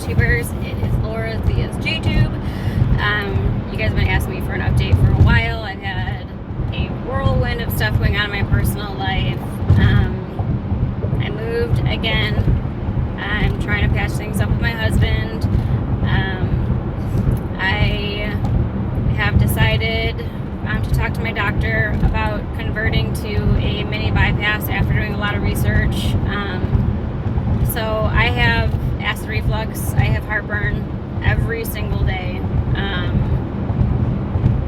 YouTubers. It is Laura Thea's JTube. You guys have been asking me for an update for a while. I've had a whirlwind of stuff going on in my personal life. I moved again. I'm trying to patch things up with my husband. I have decided to talk to my doctor about converting to a mini bypass after doing a lot of research. So I have acid reflux, I have heartburn every single day.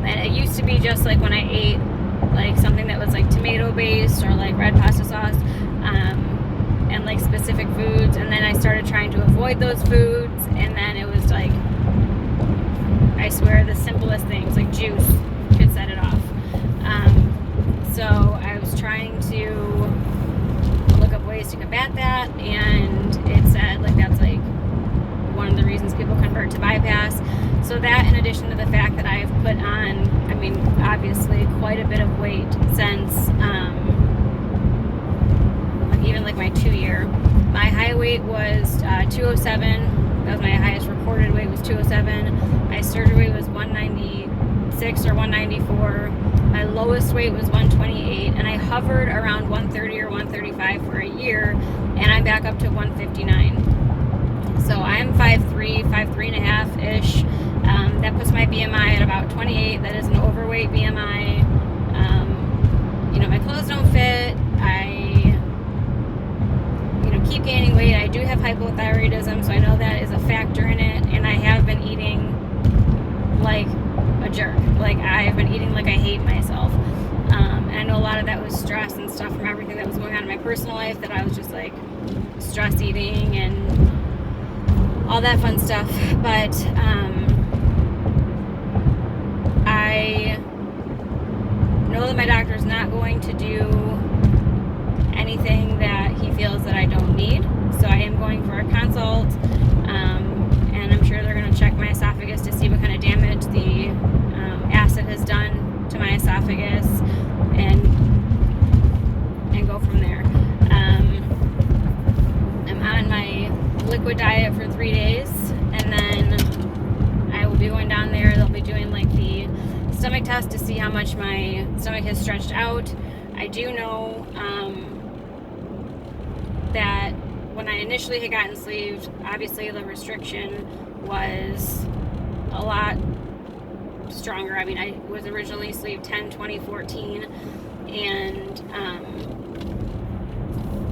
And it used to be just like when I ate like something that was like tomato based or like red pasta sauce, and like specific foods, and then I started trying to avoid those foods, and then it was like, I swear, the simplest things like juice could set it off. So I was trying to look up ways to combat that, and it said like that's like one of the reasons people convert to bypass. So that, in addition to the fact that I've put on, I mean, obviously quite a bit of weight since even like my 2-year. My high weight was 207. That was my highest reported weight, was 207. My surgery weight was 196 or 194. My lowest weight was 128, and I hovered around 130 or 135 for a year, and I'm back up to 159. So I'm 5'3", 5'3 and a half ish. That puts my BMI at about 28. That is an overweight BMI. My clothes don't fit. I keep gaining weight. I do have hypothyroidism, so I know that is a factor in it, and I have been eating like a jerk. Like, I've been eating like I hate myself. And I know a lot of that was stress and stuff from everything that was going on in my personal life, that I was just like stress eating and all that fun stuff. But I know that my doctor's not going to do anything that he feels that I don't need. So I am going for a consult, and I'm sure they're going to check my esophagus to see what kind of damage the acid has done to my esophagus, and go from there. I'm on my liquid diet for 3 days, and then I will be going down there. They'll be doing like the stomach test to see how much my stomach has stretched out. I do know that when I initially had gotten sleeved, obviously the restriction was a lot stronger. I mean, I was originally sleeved 10/20/14, and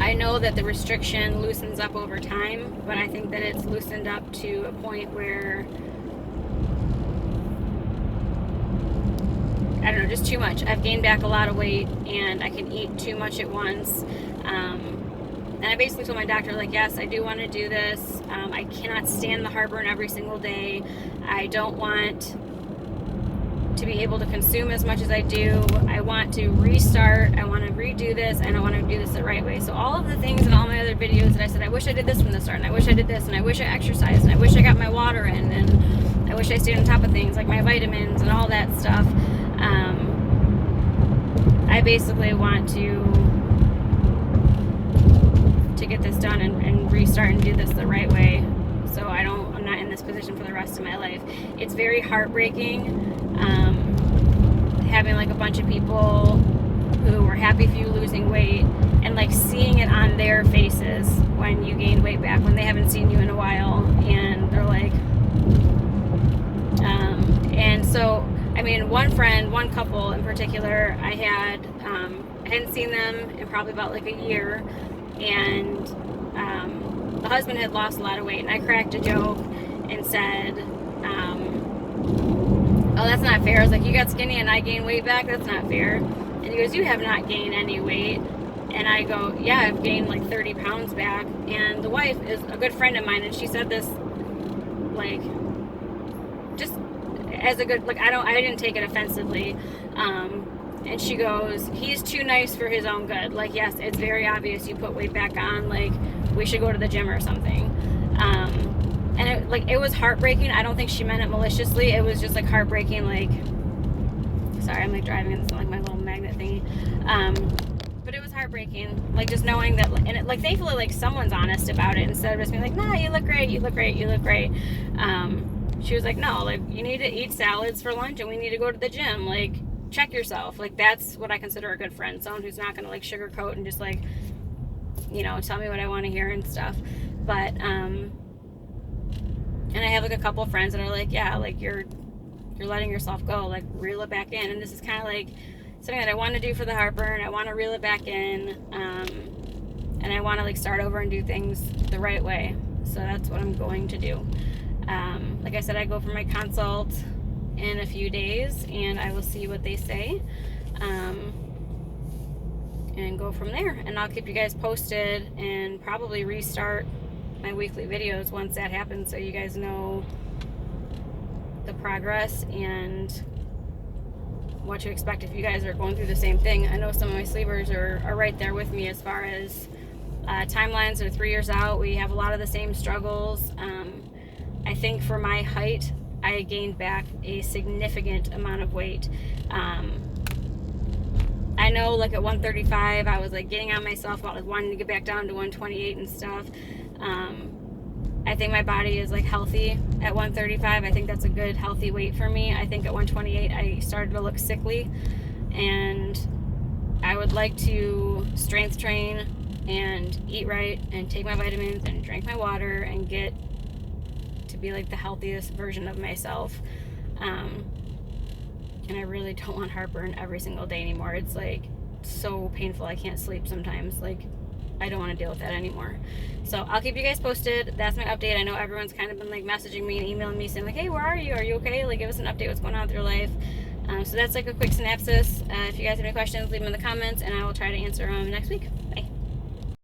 I know that the restriction loosens up over time, but I think that it's loosened up to a point where, I don't know, just too much. I've gained back a lot of weight, and I can eat too much at once. And I basically told my doctor, like, yes, I do want to do this. I cannot stand the heartburn every single day. I don't want to be able to consume as much as I do. I want to restart. I want to redo this, and I want to do this the right way. So all of the things in all my other videos that I said, I wish I did this from the start, and I wish I did this, and I wish I exercised, and I wish I got my water in, and I wish I stayed on top of things like my vitamins and all that stuff. I basically want to get this done and restart and do this the right way, so I'm not in this position for the rest of my life. It's very heartbreaking having like a bunch of people who were happy for you losing weight, and like seeing it on their faces when you gain weight back, when they haven't seen you in a while, and they're like, and so, I mean, one couple in particular, I hadn't seen them in probably about like a year, and the husband had lost a lot of weight, and I cracked a joke and said, oh, that's not fair. I was like, you got skinny and I gained weight back? That's not fair. And he goes, you have not gained any weight. And I go, yeah, I've gained like 30 pounds back. And the wife is a good friend of mine, and she said this like just as a good, like, I didn't take it offensively. And she goes, he's too nice for his own good. Like, yes, it's very obvious you put weight back on. Like, we should go to the gym or something. And it was heartbreaking. I don't think she meant it maliciously. It was just like heartbreaking. Like, sorry, I'm like driving, and it's not like my little magnet thingy. But but it was heartbreaking. Like, just knowing that, and it, like, thankfully, like, someone's honest about it instead of just being like, nah, you look great, you look great, you look great. She was like, no, like, you need to eat salads for lunch and we need to go to the gym. Like, check yourself. Like, that's what I consider a good friend. Someone who's not going to, like, sugarcoat and just, like, you know, tell me what I want to hear and stuff. But, and I have, like, a couple friends that are like, yeah, like, you're letting yourself go. Like, reel it back in. And this is kind of, like, something that I want to do for the heartburn. I want to reel it back in. And I want to, like, start over and do things the right way. So that's what I'm going to do. Like I said, I go for my consult in a few days, and I will see what they say, and go from there. And I'll keep you guys posted and probably restart my weekly videos once that happens, so you guys know the progress and what to expect if you guys are going through the same thing. I know some of my sleevers are right there with me as far as timelines are 3 years out. We have a lot of the same struggles. I think for my height, I gained back a significant amount of weight. I know, like, at 135, I was, like, getting on myself about, like, wanting to get back down to 128 and stuff. I think my body is, like, healthy at 135. I think that's a good, healthy weight for me. I think at 128, I started to look sickly, and I would like to strength train and eat right and take my vitamins and drink my water and get to be, like, the healthiest version of myself. And I really don't want heartburn every single day anymore. It's, like, so painful. I can't sleep sometimes. Like, I don't want to deal with that anymore. So I'll keep you guys posted. That's my update. I know everyone's kind of been, like, messaging me and emailing me saying, like, hey, where are you? Are you okay? Like, give us an update what's going on with your life. So that's, like, a quick synopsis. If you guys have any questions, leave them in the comments, and I will try to answer them next week.